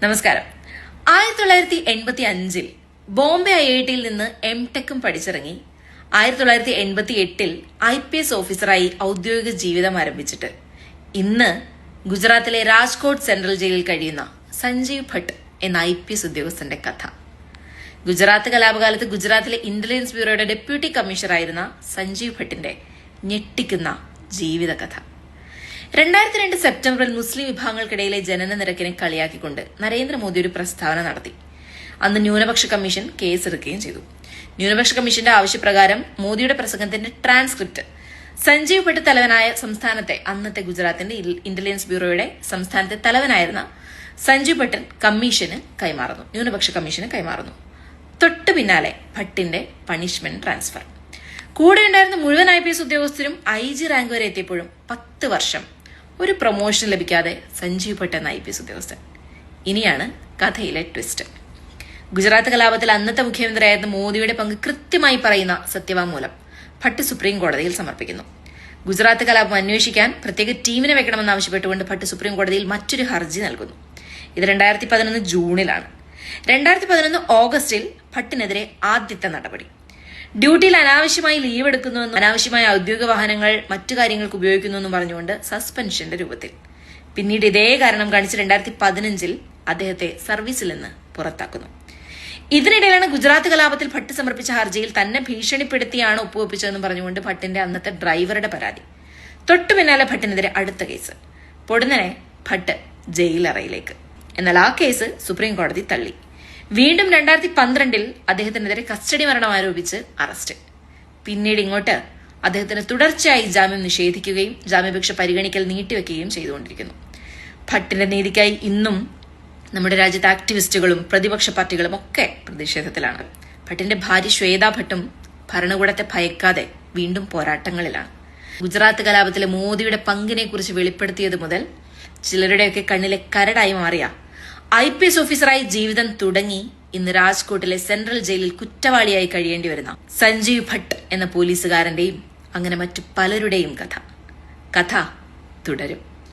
നമസ്കാരം. 1985 ബോംബെ IITയിൽ നിന്ന് MTech പഠിച്ചിറങ്ങി 1988 IPS ഓഫീസറായി ഔദ്യോഗിക ജീവിതം ആരംഭിച്ചിട്ട് ഇന്ന് ഗുജറാത്തിലെ രാജ്കോട്ട് സെൻട്രൽ ജയിലിൽ കഴിയുന്ന സഞ്ജീവ് ഭട്ട് എന്ന IPS ഉദ്യോഗസ്ഥന്റെ കഥ. ഗുജറാത്ത് കലാപകാലത്ത് ഗുജറാത്തിലെ ഇന്റലിജൻസ് ബ്യൂറോയുടെ ഡെപ്യൂട്ടി കമ്മീഷണറായിരുന്ന സഞ്ജീവ് ഭട്ടിന്റെ ഞെട്ടിക്കുന്ന ജീവിത കഥ. 2002 സെപ്റ്റംബറിൽ മുസ്ലിം വിഭാഗങ്ങൾക്കിടയിലെ ജനന നിരക്കിനെ കളിയാക്കിക്കൊണ്ട് നരേന്ദ്രമോദി ഒരു പ്രസ്താവന നടത്തി. അന്ന് ന്യൂനപക്ഷ കമ്മീഷൻ കേസെടുക്കുകയും ചെയ്തു. ന്യൂനപക്ഷ കമ്മീഷന്റെ ആവശ്യപ്രകാരം മോദിയുടെ പ്രസംഗത്തിന്റെ ട്രാൻസ്ക്രിപ്റ്റ് സഞ്ജീവ് ഭട്ട് തലവനായ സംസ്ഥാനത്തെ അന്നത്തെ ഗുജറാത്തിന്റെ ഇന്റലിജൻസ് ബ്യൂറോയുടെ സംസ്ഥാനത്തെ തലവനായിരുന്ന സഞ്ജീവ് ഭട്ട് ന്യൂനപക്ഷ കമ്മീഷന് കൈമാറുന്നു. തൊട്ടു പിന്നാലെ ഭട്ടിന്റെ പണിഷ്മെന്റ് ട്രാൻസ്ഫർ. കൂടെ ഉണ്ടായിരുന്ന മുഴുവൻ IPS ഉദ്യോഗസ്ഥരും IG റാങ്ക് വരെ എത്തിയപ്പോഴും 10 വർഷം ഒരു പ്രൊമോഷൻ ലഭിക്കാതെ സഞ്ജീവ് ഭട്ട് എന്ന IPS ഉദ്യോഗസ്ഥൻ. ഇനിയാണ് കഥയിലെ ട്വിസ്റ്റ്. ഗുജറാത്ത് കലാപത്തിൽ അന്നത്തെ മുഖ്യമന്ത്രിയായിരുന്ന മോദിയുടെ പങ്ക് കൃത്യമായി പറയുന്ന സത്യവാങ്മൂലം ഭട്ട് സുപ്രീം കോടതിയിൽ സമർപ്പിക്കുന്നു. ഗുജറാത്ത് കലാപം അന്വേഷിക്കാൻ പ്രത്യേക ടീമിനെ വെക്കണമെന്നാവശ്യപ്പെട്ടുകൊണ്ട് ഭട്ട് സുപ്രീം കോടതിയിൽ മറ്റൊരു ഹർജി നൽകുന്നു. ഇത് 2011 ജൂണിലാണ്. 2011 ഓഗസ്റ്റിൽ ഭട്ടിനെതിരെ ആദ്യത്തെ നടപടി. ഡ്യൂട്ടിയിൽ അനാവശ്യമായി ലീവ് എടുക്കുന്നുവെന്നും അനാവശ്യമായ ഔദ്യോഗിക വാഹനങ്ങൾ മറ്റു കാര്യങ്ങൾക്ക് ഉപയോഗിക്കുന്നുവെന്നും പറഞ്ഞുകൊണ്ട് സസ്പെൻഷന്റെ രൂപത്തിൽ. പിന്നീട് ഇതേ കാരണം കാണിച്ച് 2015 അദ്ദേഹത്തെ സർവീസിൽ നിന്ന് പുറത്താക്കുന്നു. ഇതിനിടയിലാണ് ഗുജറാത്ത് കലാപത്തിൽ ഭട്ട് സമർപ്പിച്ച ഹർജിയിൽ തന്നെ ഭീഷണിപ്പെടുത്തിയാണ് ഒപ്പുവെപ്പിച്ചതെന്ന് പറഞ്ഞുകൊണ്ട് ഭട്ടിന്റെ അന്നത്തെ ഡ്രൈവറുടെ പരാതി. തൊട്ടു പിന്നാലെ ഭട്ടിനെതിരെ അടുത്ത കേസ്. പൊടുന്നനെ ഭട്ട് ജയിലറയിലേക്ക്. എന്നാൽ ആ കേസ് സുപ്രീം കോടതി തള്ളി. വീണ്ടും 2012 അദ്ദേഹത്തിനെതിരെ കസ്റ്റഡി മരണം ആരോപിച്ച് അറസ്റ്റ്. പിന്നീട് ഇങ്ങോട്ട് അദ്ദേഹത്തിന് തുടർച്ചയായി ജാമ്യം നിഷേധിക്കുകയും ജാമ്യാപേക്ഷ പരിഗണിക്കൽ നീട്ടിവെക്കുകയും ചെയ്തുകൊണ്ടിരിക്കുന്നു. ഭട്ടിന്റെ നീതിക്കായി ഇന്നും നമ്മുടെ രാജ്യത്തെ ആക്ടിവിസ്റ്റുകളും പ്രതിപക്ഷ പാർട്ടികളും ഒക്കെ പ്രതിഷേധത്തിലാണ്. ഭട്ടിന്റെ ഭാര്യ ശ്വേതാ ഭട്ടും ഭരണകൂടത്തെ ഭയക്കാതെ വീണ്ടും പോരാട്ടങ്ങളിലാണ്. ഗുജറാത്ത് കലാപത്തിലെ മോദിയുടെ പങ്കിനെ കുറിച്ച് വെളിപ്പെടുത്തിയത് മുതൽ ചിലരുടെയൊക്കെ കണ്ണിലെ കരടായി മാറിയ IPS ഓഫീസറായി ജീവിതം തുടങ്ങി ഇന്ന് രാജ്കോട്ടിലെ സെൻട്രൽ ജയിലിൽ കുറ്റവാളിയായി കഴിയേണ്ടി വരുന്ന സഞ്ജീവ് ഭട്ട് എന്ന പോലീസുകാരന്റെയും അങ്ങനെ മറ്റു പലരുടെയും കഥ തുടരും.